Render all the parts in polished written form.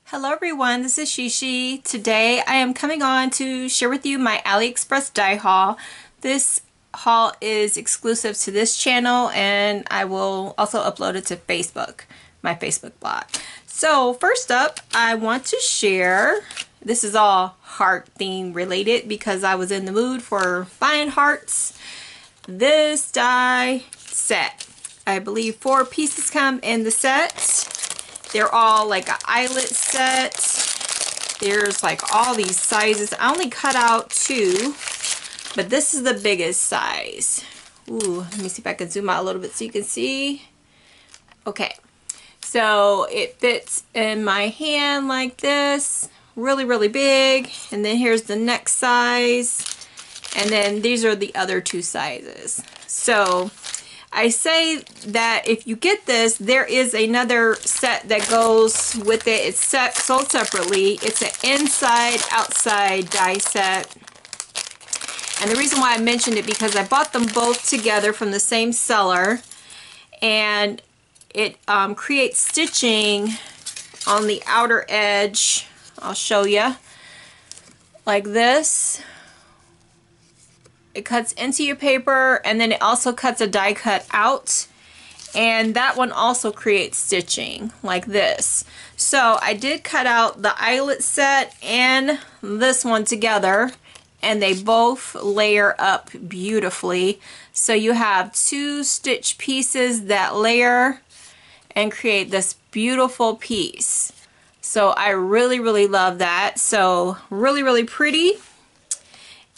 Hello everyone, this is SheShe. Today I am coming on to share with you my Aliexpress Die Haul. This haul is exclusive to this channel and I will also upload it to Facebook, my Facebook blog. So first up, I want to share, this is all heart theme related because I was in the mood for buying hearts. This die set. I believe 4 pieces come in the set. They're all like an eyelet set. There's like all these sizes. I only cut out 2, but this is the biggest size. Ooh, let me see if I can zoom out a little bit so you can see. Okay, so it fits in my hand like this. Really, really big. And then here's the next size. And then these are the other 2 sizes. So I say that if you get this, there is another set that goes with it. It's sold separately. It's an inside-outside die set. And the reason why I mentioned it because I bought them both together from the same seller. And it creates stitching on the outer edge. I'll show you. Like this. It cuts into your paper and then it also cuts a die cut out, and that one also creates stitching like this. So I did cut out the eyelet set and this one together and they both layer up beautifully. So you have 2 stitch pieces that layer and create this beautiful piece. So I really, really love that. So really, really pretty.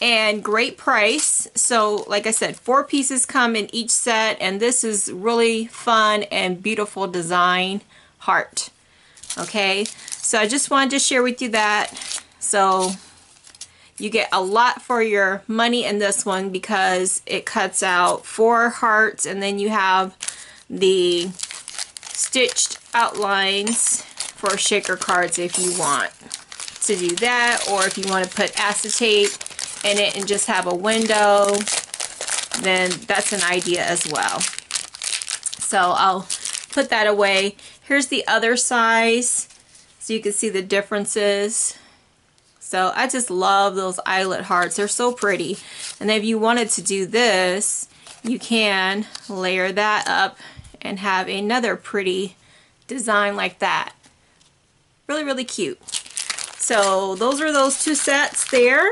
And great price. So like I said, 4 pieces come in each set, and this is really fun and beautiful design heart. Okay, so I just wanted to share with you that. So you get a lot for your money in this one because it cuts out 4 hearts, and then you have the stitched outlines for shaker cards if you want to do that, or if you want to put acetate in it and just have a window, then that's an idea as well. So I'll put that away. Here's the other size so you can see the differences. So I just love those eyelet hearts. They're so pretty. And if you wanted to do this, you can layer that up and have another pretty design like that. Really, really cute. So those are those 2 sets there.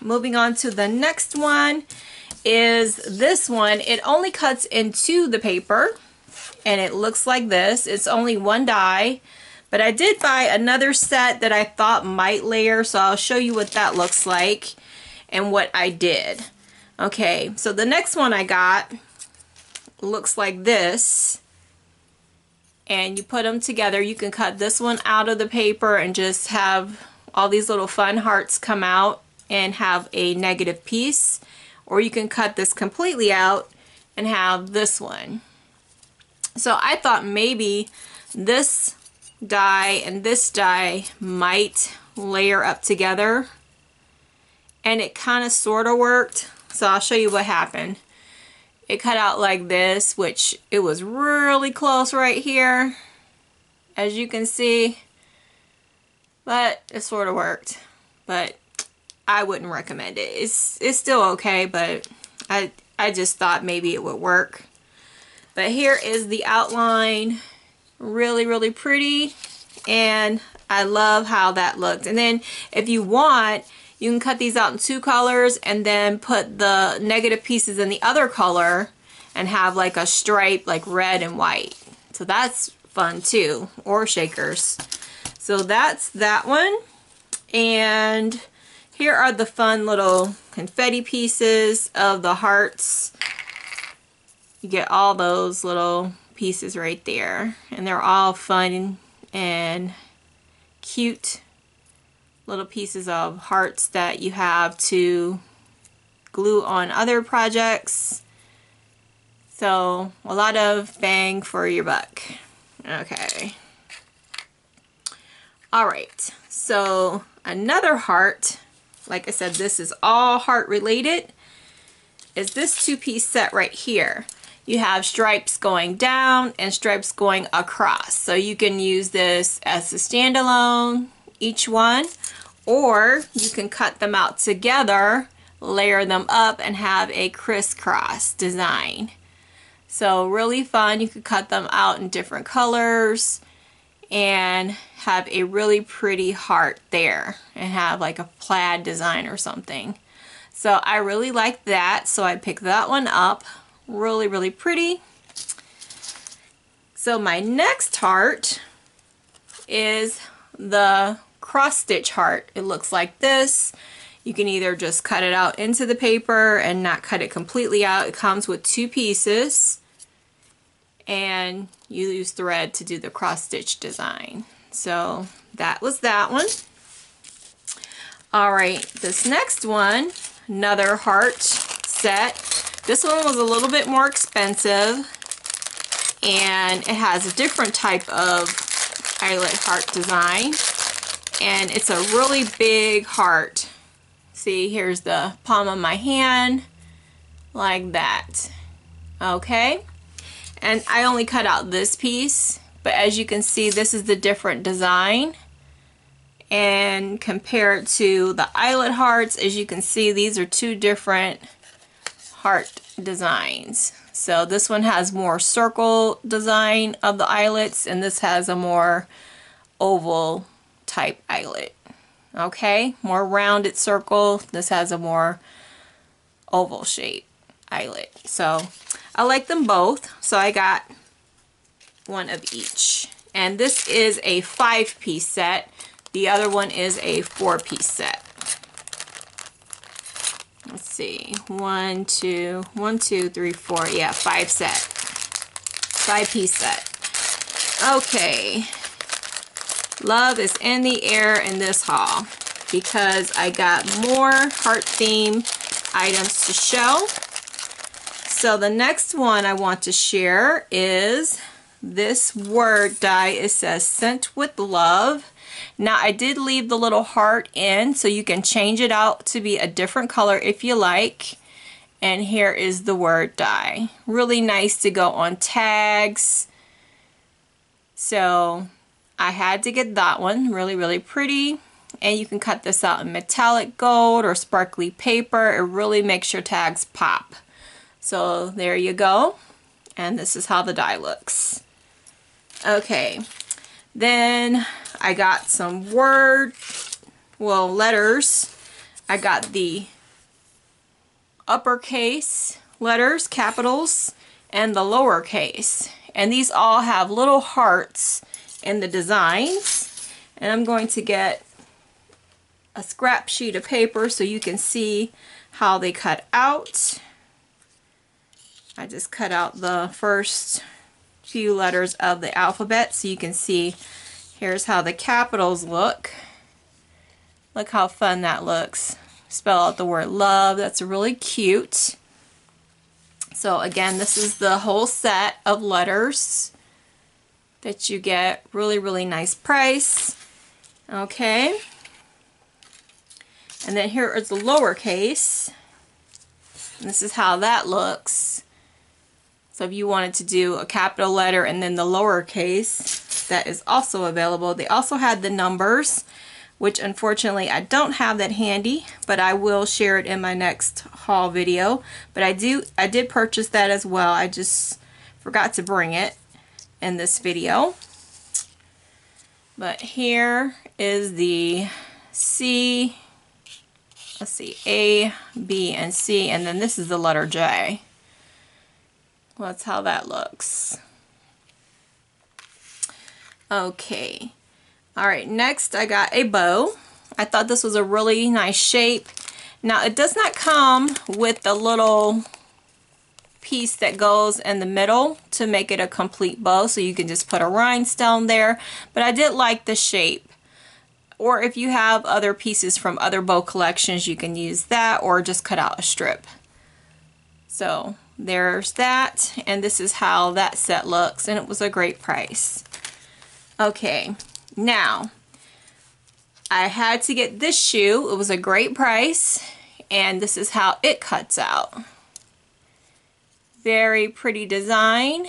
Moving on to the next one is this one. It only cuts into the paper and it looks like this. It's only 1 die, but I did buy another set that I thought might layer, so I'll show you what that looks like and what I did. Okay, so the next one I got looks like this, and you put them together. You can cut this one out of the paper and just have all these little fun hearts come out and have a negative piece, or you can cut this completely out and have this one. So I thought maybe this die and this die might layer up together, and it kind of sort of worked. So I'll show you what happened. It cut out like this, which it was really close right here, as you can see, but it sort of worked. But I wouldn't recommend it. It's still okay, but I just thought maybe it would work. But here is the outline. Really, really pretty, and I love how that looked. And then if you want, you can cut these out in 2 colors and then put the negative pieces in the other color and have like a stripe like red and white. So that's fun too, or shakers. So that's that one. And here are the fun little confetti pieces of the hearts. You get all those little pieces right there. And they're all fun and cute little pieces of hearts that you have to glue on other projects. So a lot of bang for your buck. Okay. Alright, so another heart. Like I said, this is all heart related, is this 2-piece set right here. you have stripes going down and stripes going across. So you can use this as a standalone, each one, or you can cut them out together, layer them up, and have a crisscross design. So really fun. You could cut them out in different colors and have a really pretty heart there and have like a plaid design or something. So I really like that, so I picked that one up. Really, really pretty. So my next heart is the cross stitch heart. It looks like this. You can either just cut it out into the paper and not cut it completely out. It comes with 2 pieces, and you use thread to do the cross stitch design. So that was that one. Alright, this next one, another heart set. This one was a little bit more expensive, and it has a different type of eyelet heart design, and it's a really big heart. See, here's the palm of my hand, like that. Okay, and I only cut out this piece, but as you can see, this is the different design. And compared to the eyelet hearts, as you can see, these are 2 different heart designs. So this one has more circle design of the eyelets, and this has a more oval type eyelet. Okay, more rounded circle. This has a more oval shape eyelet. So I like them both, so I got one of each. And this is a 5-piece set. The other one is a 4-piece set. Let's see, 1, 2, 3, 4, yeah, 5 set. 5-piece set. Okay. Love is in the air in this haul because I got more heart theme items to show. So the next one I want to share is this word die. It says "Sent with Love." Now I did leave the little heart in, so you can change it out to be a different color if you like. And here is the word die. Really nice to go on tags. So I had to get that one. Really, really pretty. And you can cut this out in metallic gold or sparkly paper. It really makes your tags pop. So there you go. And this is how the die looks. Okay. Then I got some letters. I got the uppercase letters, capitals, and the lowercase. And these all have little hearts in the designs. And I'm going to get a scrap sheet of paper so you can see how they cut out. I just cut out the first few letters of the alphabet so you can see. Here's how the capitals look. Look how fun that looks. Spell out the word love. That's really cute. So again, this is the whole set of letters that you get. Really, really nice price. Okay. And then here is the lowercase. And this is how that looks. So if you wanted to do a capital letter and then the lowercase, that is also available. They also had the numbers, which unfortunately I don't have that handy, but I will share it in my next haul video. But I did purchase that as well. I just forgot to bring it in this video. But here is the C, let's see, A, B, and C, and then this is the letter J. That's how that looks. Okay. Alright, next I got a bow. I thought this was a really nice shape. Now it does not come with the little piece that goes in the middle to make it a complete bow, so you can just put a rhinestone there, but I did like the shape. Or if you have other pieces from other bow collections, you can use that or just cut out a strip. So there's that, and this is how that set looks, and it was a great price. Okay, now I had to get this shoe. It was a great price, and this is how it cuts out. Very pretty design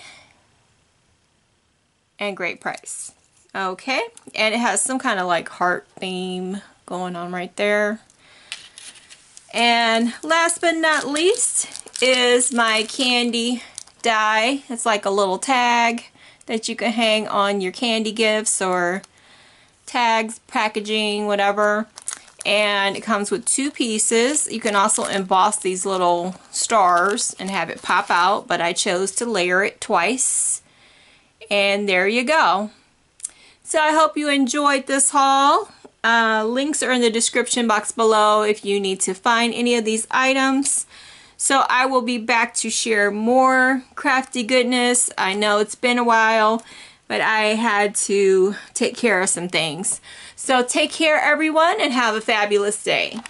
and great price. Okay, and it has some kind of like heart theme going on right there. And last but not least is my candy die. It's like a little tag that you can hang on your candy gifts or tags, packaging, whatever. And it comes with 2 pieces. You can also emboss these little stars and have it pop out, but I chose to layer it twice. And there you go. So I hope you enjoyed this haul. Links are in the description box below if you need to find any of these items. So I will be back to share more crafty goodness. I know it's been a while, but I had to take care of some things. So take care, everyone, and have a fabulous day.